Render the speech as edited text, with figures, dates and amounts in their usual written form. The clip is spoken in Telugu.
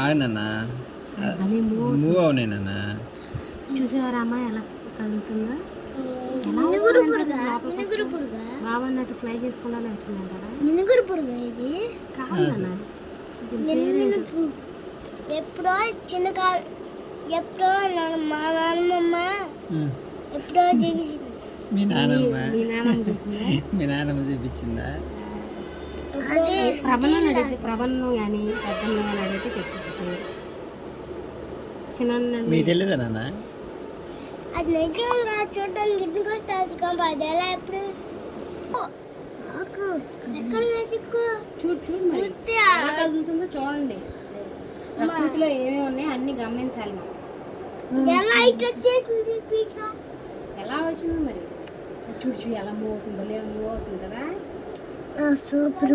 ఆగనన్నా మూవ్ అవునేనన్నా. చూసేవారా అమ్మ ఎలా కదులుతుందో, బాబన్నట్టు ఫ్లై చేసుకుంటా వచ్చిందంటారా? మినుగురు పురుగు ఇది కాదన్నా, ఎప్పుడో చిన్నకాలు ఎప్పుడో మా నాన్నమ్మ ఎప్పుడో చూపించింది. మీ నాన్నమ్మ మీ నాన్నమ్మ చూసిందా? మీ నాన్నమ్మ చూపించిందా? అదే ప్రబంధం కానీ పెద్దమ్మ కానీ అడిగితే చెప్తుంది. చిన్న మీకు తెలియదా నాన్న? అది నిజంగా చూడడానికి ఇంటికి వస్తుంది కానీ అది ఎలా ఎప్పుడు ఎక్కడ చిక్కు చూడు మరి ఎలా కదులుతుందో చూడండి. ప్రకృతిలో ఏమేమి ఉన్నాయో అన్ని గమనించాలి మనం. ఎలా ఇట్లా చేసింది ఎలా వచ్చిందో మరి చూడు ఎలా మూవ్ అవుతుంది, భలే మూవ్ అవుతుంది కదా. సూపర్